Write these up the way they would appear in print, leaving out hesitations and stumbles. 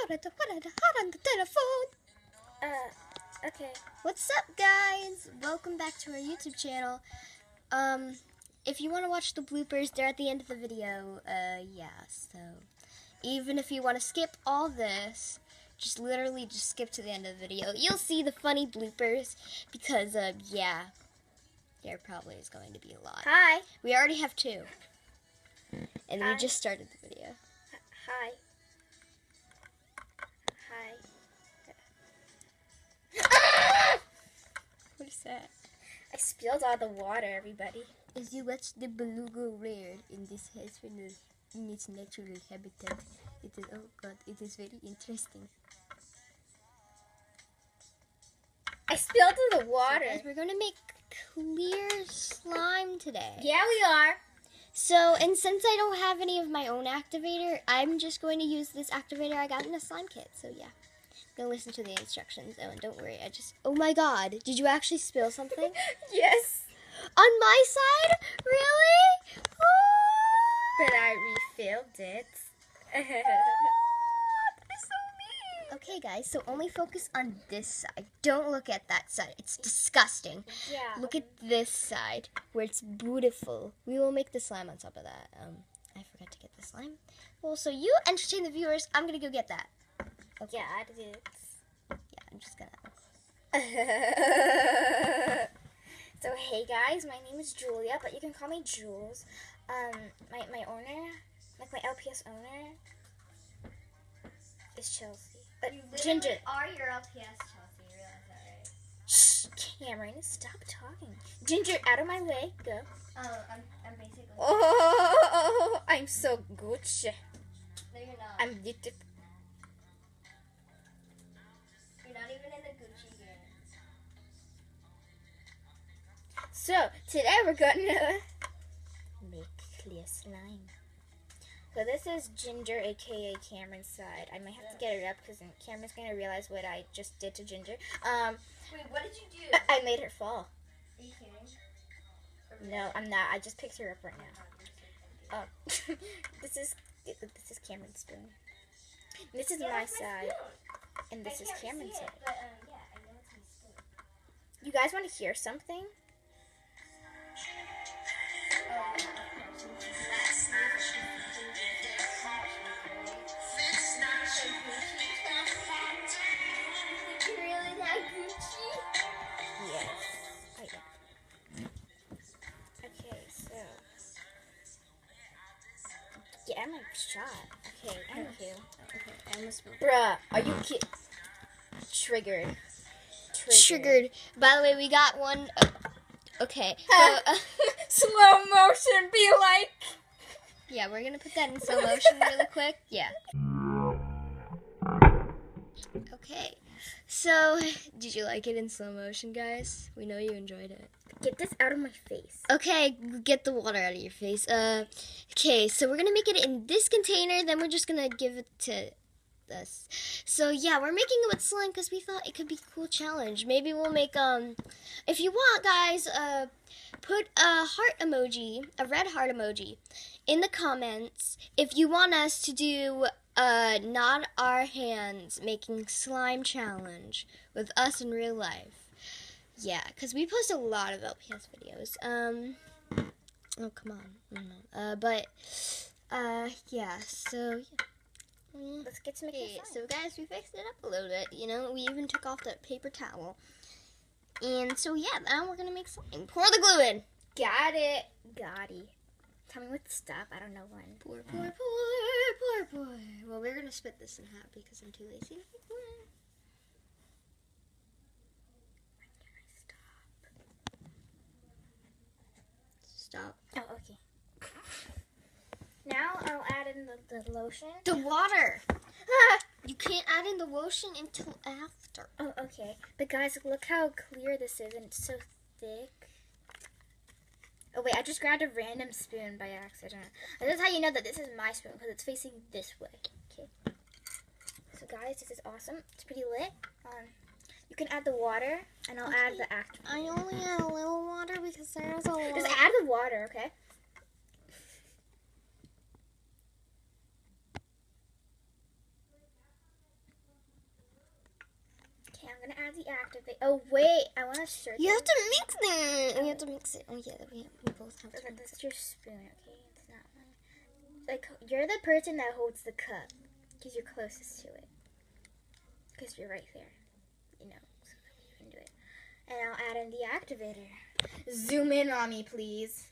hot on the telephone. Okay. What's up, guys? Welcome back to our YouTube channel. If you want to watch the bloopers, they're at the end of the video. Yeah, so even if you want to skip all this, just literally just skip to the end of the video. You'll see the funny bloopers because, yeah, there probably is going to be a lot. Hi. We already have 2. And Hi. we just started the video. Hi. What is that? I spilled all the water, everybody. As you watch the beluga rear in this habitat, in its natural habitat, it is, oh god, it is very interesting. I spilled all the water. So guys, we're gonna make clear slime today. Yeah, we are. So, and since I don't have any of my own activator, I'm just going to use this activator I got in a slime kit. So yeah, I'm gonna listen to the instructions. Oh, and don't worry, oh my god, did you actually spill something? Yes. On my side? Really? Oh! But I refilled it. That is so mean. Okay, guys, so only focus on this side. Don't look at that side. It's disgusting. Yeah. Look at this side, where it's beautiful. We will make the slime on top of that. I forgot to get the slime. Well, so you entertain the viewers. I'm gonna go get that. Okay. Yeah, it is. Yeah, I'm just gonna... So hey guys, my name is Julia, but you can call me Jules. My owner, like my LPS owner, is Chelsea. But Ginger. are your LPS, Chelsea. You realize that, right? Shh, Cameron, stop talking. Ginger, out of my way. Go. Oh, I'm basically... Oh, I'm so Gucci. No, you're not. I'm beautiful. You're not even in the Gucci game. So, today we're gonna make clear slime. So this is Ginger, aka Cameron's side. I might have to get it up because Cameron's gonna realize what I just did to Ginger. Wait, what did you do? I made her fall. Are you kidding? No, I'm not. I just picked her up right now. Oh, this is Cameron's spoon. This is my side, and this is Cameron's side. But, yeah, I know it's my spoon. You guys want to hear something? Really that Gucci? Yes. Oh, yeah. Okay, so. Yeah, I'm shot. Okay, thank you. Okay, I almost broke. Bruh, are you kidding? Triggered. Triggered. By the way, we got one. Okay. So, Slow motion be like. yeah, we're gonna put that in slow motion really quick. Yeah. Okay. So, did you like it in slow motion, guys? We know you enjoyed it. Get this out of my face. Okay, get the water out of your face. Okay, so we're gonna make it in this container, then we're just gonna give it to us. So yeah, we're making it with slime because we thought it could be a cool challenge. Maybe we'll make, if you want, guys, put a heart emoji, a red heart emoji, in the comments if you want us to do not our hands making slime challenge with us in real life. Yeah, because we post a lot of LPS videos. Oh, come on. Yeah, so, yeah. Let's get to making Okay, slime. so guys, we fixed it up a little bit, you know, we even took off that paper towel. And so, yeah, now we're gonna make slime. Pour the glue in. Got it. Gotti. Tell me when to stop. I don't know when. Pour. Well, we're gonna split this in half because I'm too lazy to make more. Stop. Oh, okay. Now I'll add in the lotion. The water! You can't add in the lotion until after. Oh, okay. But guys, look how clear this is, and it's so thick. Oh, wait, I just grabbed a random spoon by accident. And this is how you know that this is my spoon, because it's facing this way. Okay. So, guys, this is awesome. It's pretty lit. You can add the water, and I'll add the active. I only add a little water because there's a lot. Just add the water, okay? add the activate. Oh wait, I want to stir. You have to mix it. We have to mix it. Oh yeah, we both have to. Okay, this is your spoon, okay? It's not mine. Like, you're the person that holds the cup. Because you're closest to it. Because you're right there. You know, so you can do it. And I'll add in the activator. Zoom in on me, please.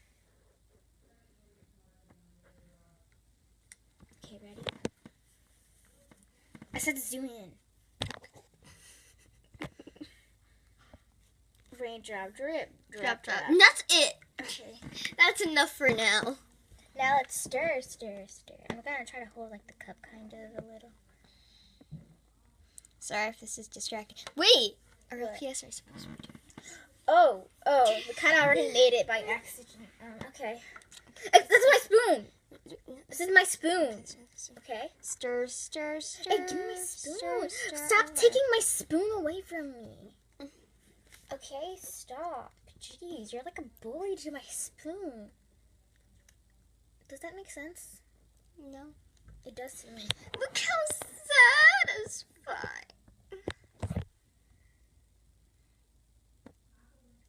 Okay, ready? I said zoom in. Raindrop, drip, Drop, drop. And that's it. Okay. That's enough for now. Now let's stir, stir, stir. I'm gonna try to hold like the cup kind of a little. Sorry if this is distracting. Wait! Our What? PS are supposed to do. Oh, we kind of already made it by accident. Okay. This is my spoon. This is my spoon. Okay. Stir, stir, stir. Hey, give me my spoon. Stir, stir. Stop taking my spoon away from me. Okay, stop. Jeez, you're like a bully to my spoon. Does that make sense? No. It does to me. Look how satisfying.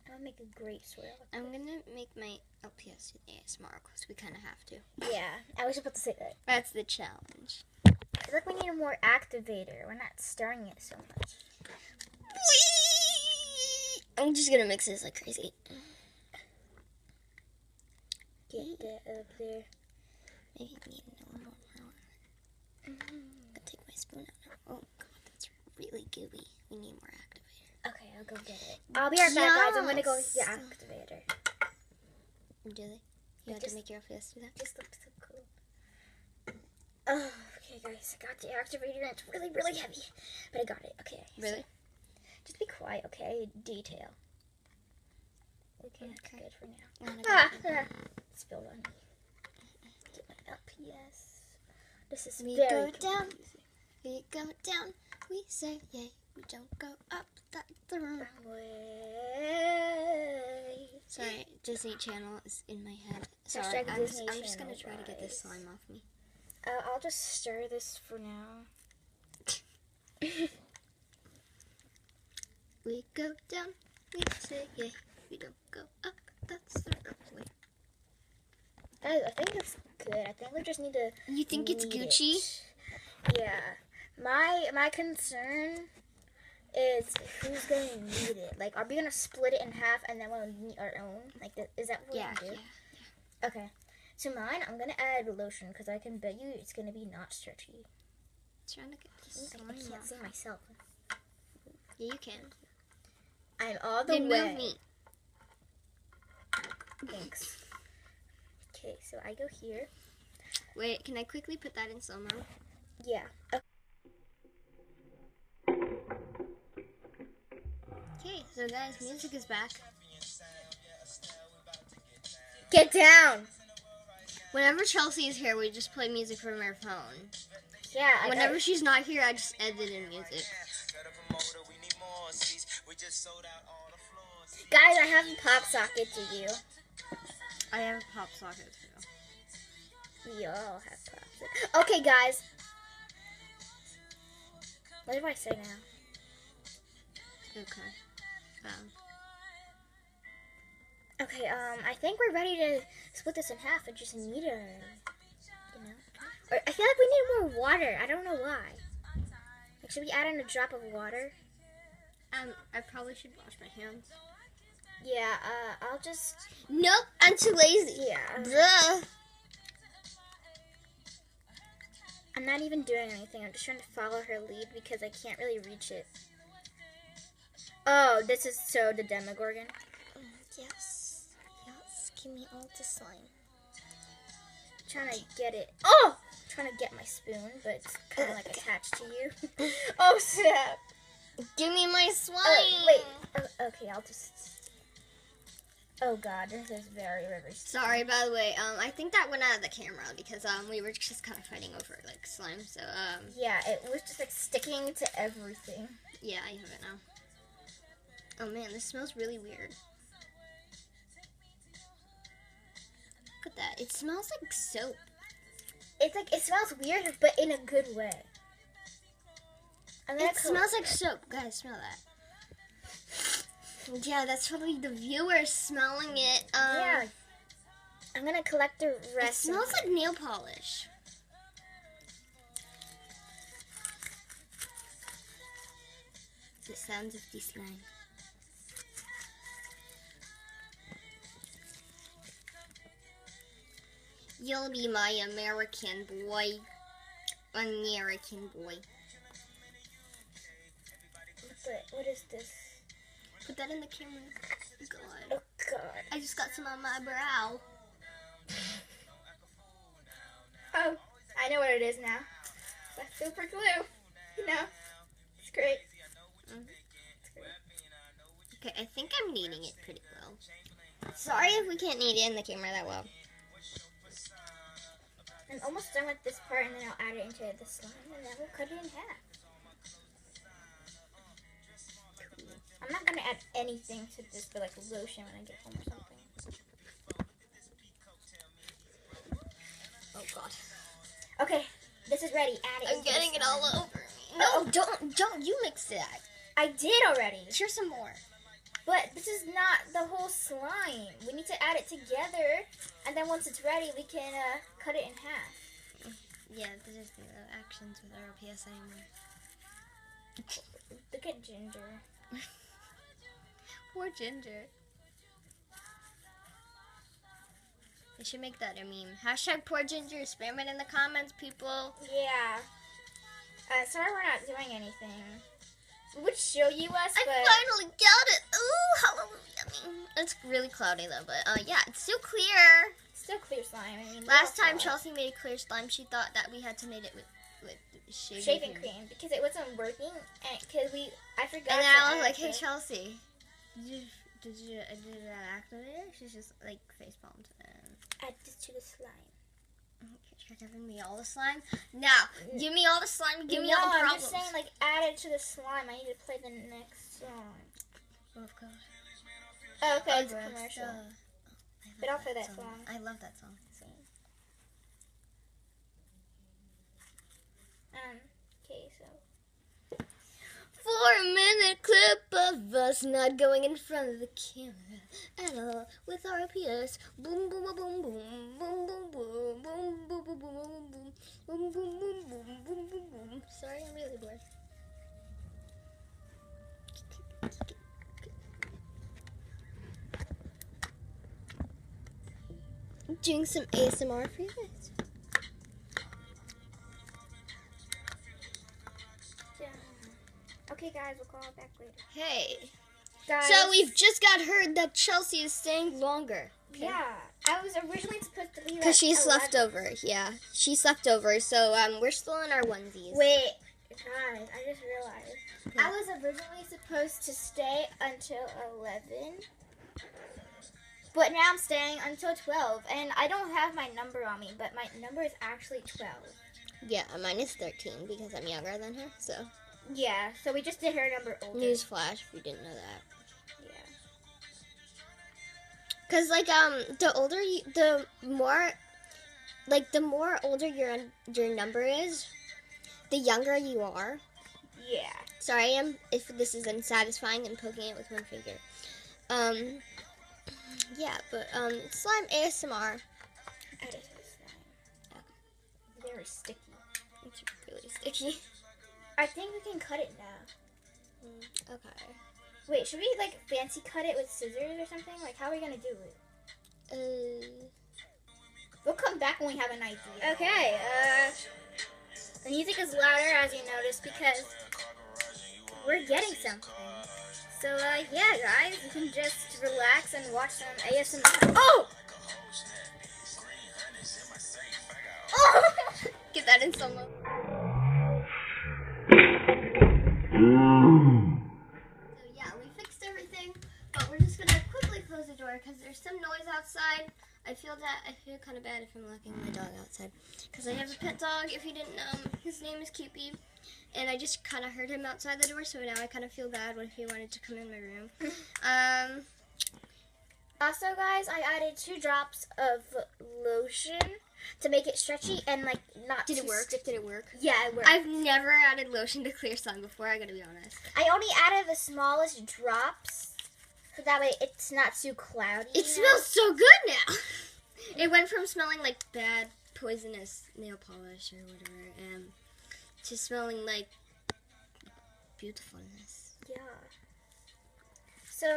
I'm gonna make a great swirl. I'm gonna make my LPS ASMR because we kind of have to. Yeah, I was about to say that. That's the challenge. I feel like we need a more activator. We're not stirring it so much. I'm just gonna mix this like crazy. Get that up there. Maybe I need no more. I'm gonna take my spoon out now. Oh god, that's really gooey. We need more activator. Okay, I'll go get it. I'll be right back, guys. I'm gonna go get the activator. Do they? You have to make your LPS do that? Just looks so cool. Oh, okay, guys. I got the activator, and it's really, really heavy. But I got it. Okay. Really? Just be quiet, okay? Detail. Okay, that's Okay. good for now. Ah, Spilled on me. Get my LPS. This is We very go down. confusing. We go down. We say yay. We don't go up. That's the room. Way. Sorry, Disney Channel is in my head. Hashtag Sorry, I'm Disney just gonna try Channel to get this vibes. slime off me. I'll just stir this for now. We go down. We say yay. We don't go up. That's the room. I think it's good. I think we just need to. You think it's knead Gucci? it. Yeah. My concern is who's gonna knead it. Like, are we gonna split it in half and then we'll knead our own? Like, is that what Yeah, we do? yeah. Okay. To mine, I'm gonna add lotion because I can bet you it's gonna be not stretchy. Trying to get this I slime can't off. see myself. Yeah, you can. I'm all the Then way. move me. Thanks. Okay, so I go here. Wait, can I quickly put that in slow-mo? Yeah. Okay, so guys, music is back. Get down. Whenever Chelsea is here, we just play music from her phone. Yeah. Whenever she's not here, I just edit in music. Guys, I have a pop socket to you. I have a pop socket too. We all have pop sockets. Okay, guys. What do I say now? Okay. Okay, I think we're ready to split this in half and just knead it, you know? Or I feel like we need more water. I don't know why. Like, should we add in a drop of water? I probably should wash my hands. Yeah, I'll just... Nope, I'm too lazy. Yeah. Duh. I'm not even doing anything. I'm just trying to follow her lead because I can't really reach it. Oh, this is so the Demogorgon. Yes. Yes. Give me all the slime. Trying to get it. Oh! Trying to get my spoon, but it's kind of like attached to you. Oh, snap. Give me my slime. Wait. Oh, okay, I'll just... Oh, God. This is very, very... Sorry, by the way. I think that went out of the camera because we were just kind of fighting over like slime. So Yeah, it was just like sticking to everything. yeah, I have it now. Oh man, this smells really weird. Look at that. It smells like soap. It's like, it smells weird, but in a good way. It smells like soap. Guys, smell that. Yeah, that's probably the viewers smelling it. Yeah. I'm gonna collect the It rest. smells like nail polish. The sounds of the slime. You'll be my American boy. American boy. What is this? Put that in the camera. God. Oh God. I just got some on my brow. Oh, I know what it is now. That's super glue. You know, it's great. Okay, I think I'm kneading it pretty well. Sorry if we can't knead it in the camera that well. I'm almost done with this part, and then I'll add it into the slime, and then we'll cut it in half. I'm not gonna add anything to this, but like lotion when I get home or something. Oh God. Okay, this is ready. Add it. I'm into the getting it slime. all over me. No, don't you mix that. I did already. Here's some more. But this is not the whole slime. We need to add it together, and then once it's ready, we can cut it in half. Yeah, there's no actions with RLPS anymore. Look at Ginger. Poor Ginger. I should make that a meme. Hashtag poor Ginger. Spam it in the comments, people. Yeah. Sorry we're not doing anything. We would show you us, I but... finally got it. Ooh, hallelujah. It's really cloudy though, but yeah, it's still clear. Still clear slime. I mean, Last no time fault. Chelsea made a clear slime, she thought that we had to make it with Shaving cream because it wasn't working, and because I forgot. And then to I was add like, "Hey it. Chelsea, did you activate it?" She's just like face palmed. Add this to the slime. You're giving me all the slime. Now, give me all the slime. Give me all the I'm problems. just saying, like, add it to the slime. I need to play the next song. Oh, of course. Oh, okay, it's a Gross. commercial. I But love I'll play that song. I love that song. Okay, so 4-minute clip of us not going in front of the camera at all with RPS. Boom boom boom boom boom boom boom boom boom boom boom boom boom boom boom boom boom boom boom. Sorry, I'm really bored. Doing some ASMR for you guys. okay, guys, we'll call back later. Hey. Guys, So we've just got heard that Chelsea is staying longer. Okay. Yeah, I was originally supposed to leave Because she's 11. left over, yeah. She's left over, so we're still in our onesies. Wait, guys, I just realized. I was originally supposed to stay until 11. But now I'm staying until 12. And I don't have my number on me, but my number is actually 12. Yeah, mine is 13 because I'm younger than her, so. Yeah, so we just did her number older. Newsflash, if you didn't know that. Yeah. Because, like, the older you, the more older your number is, the younger you are. Yeah. Sorry, if this is unsatisfying, I'm poking it with one finger. Yeah, but, slime ASMR. Add it to the slime. Very sticky. It's really sticky. I think we can cut it now. Okay. Wait, should we, like, fancy cut it with scissors or something? Like, how are we gonna do it? We'll come back when we have an idea. Okay, the music is louder, as you noticed, because we're getting something. So, yeah, guys, you can just relax and watch some ASMR. Oh! Oh! Get that in solo. So yeah, we fixed everything, but we're just gonna quickly close the door because there's some noise outside. I feel kind of bad if I'm locking my dog outside because I have a pet dog. If you didn't know, his name is Cupid, and I just kind of heard him outside the door, so now I kind of feel bad when he wanted to come in my room. Also, guys, I added 2 drops of lotion to make it stretchy and, like, not Did it too work? sticky. Did it work? Yeah, it worked. I've never added lotion to clear slime before. I gotta be honest. I only added the smallest drops So that way it's not too cloudy. It smells so good now. It went from smelling like bad, poisonous nail polish or whatever, to smelling like beautifulness. Yeah. So,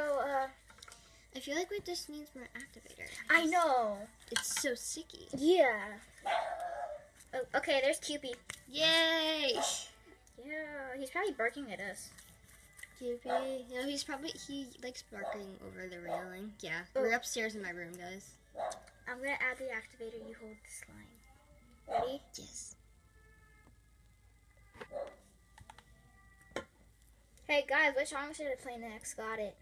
I feel like we just need more activator. I know. It's so sticky. Yeah. Oh, okay, there's Cupid. Yay! Yeah, he's probably barking at us. Cupid. You know, he likes barking over the railing. Yeah, Oh. we're upstairs in my room, guys. I'm gonna add the activator. You hold the slime. Ready? Yes. Hey guys, which song should I play next? Got it.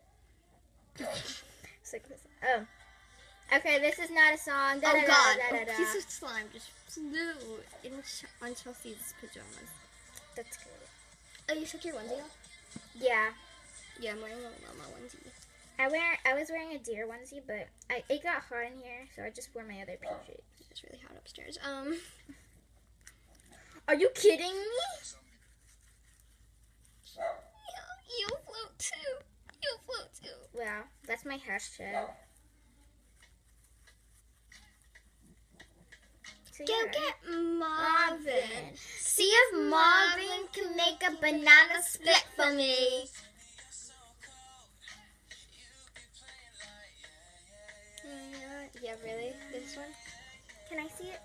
Okay, this is not a song. Da, Oh da, God! Da, da, A da, piece da. of slime just flew on Chelsea's pajamas. That's good. Oh, you took your onesie off? Yeah. Yeah, I'm wearing a llama onesie. I was wearing a deer onesie, but it got hot in here, so I just wore my other PJs. It's really hot upstairs. Are you kidding me? Yeah, you float too. You float too. Wow, that's my hashtag. So, Go yeah. get Marvin. See if Marvin can make a banana split for me. Yeah, really? This one? Can I see it?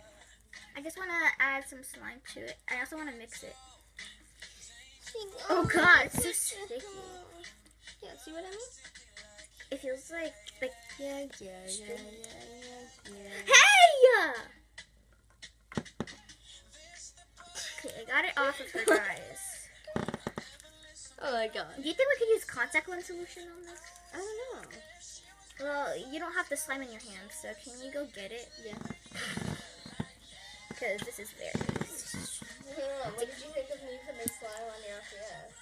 I just want to add some slime to it. I also want to mix it. Oh God, it's so sticky. Yeah, see what I mean? It feels like Yeah. Hey! Okay, I got it off of her, guys. Oh my God. Do you think we could use contact lens solution on this? I don't know. Well, you don't have the slime in your hand, so can you go get it? Yeah. Because this is very nice. What did you think of me putting this slime on your face?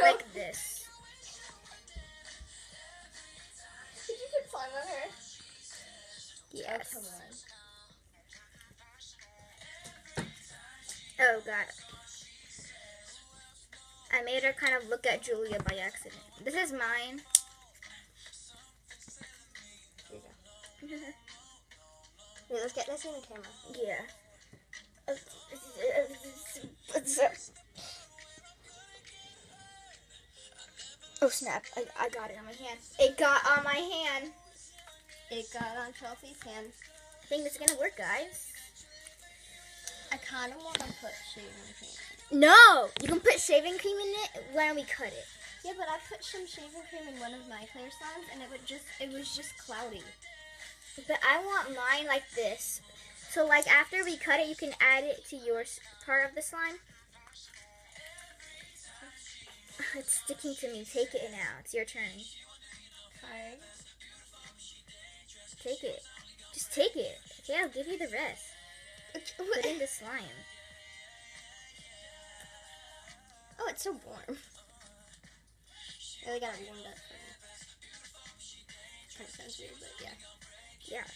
Like this. Did you put slime on her? Yes. Oh, come on. Oh God. I made her kind of look at Julia by accident. This is mine. Here you go. Wait, let's get this in the camera. Yeah. Oh snap, I got it on my hand. It got on my hand. It got on Chelsea's hand. I think this is gonna work, guys. I kind of want to put shaving cream. No! You can put shaving cream in it when we cut it. Yeah, but I put some shaving cream in one of my clear slimes, and it was just cloudy. But I want mine like this. So like after we cut it, you can add it to your part of the slime. It's sticking to me. Take it now. It's your turn. Alright. Take it. Just take it. Okay, I'll give you the rest. Put in the slime. Oh, it's so warm. I really got it warmed up for me. Kind of sounds weird, but yeah. Yeah.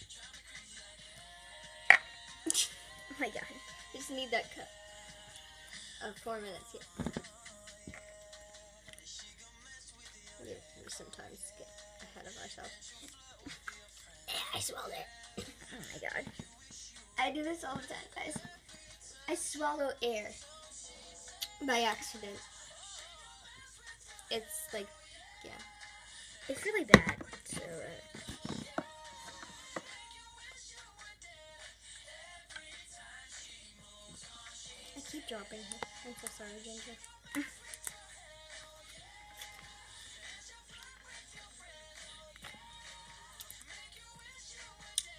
Oh my God. We just need that cut of 4 minutes. Yeah. We sometimes get ahead of ourselves. I swallowed it. Oh my God. I do this all the time, guys. I swallow air by accident. It's like, yeah. It's really bad. So, I keep dropping her. I'm so sorry, Ginger.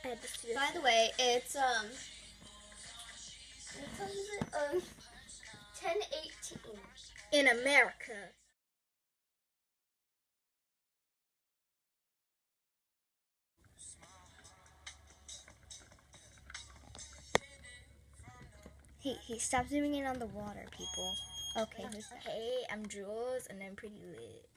I had to do By the way, it's what time is it? 10:18. in America. Hey, stop zooming in on the water, people. Okay, who's that? Hey, I'm Jules, and I'm pretty lit.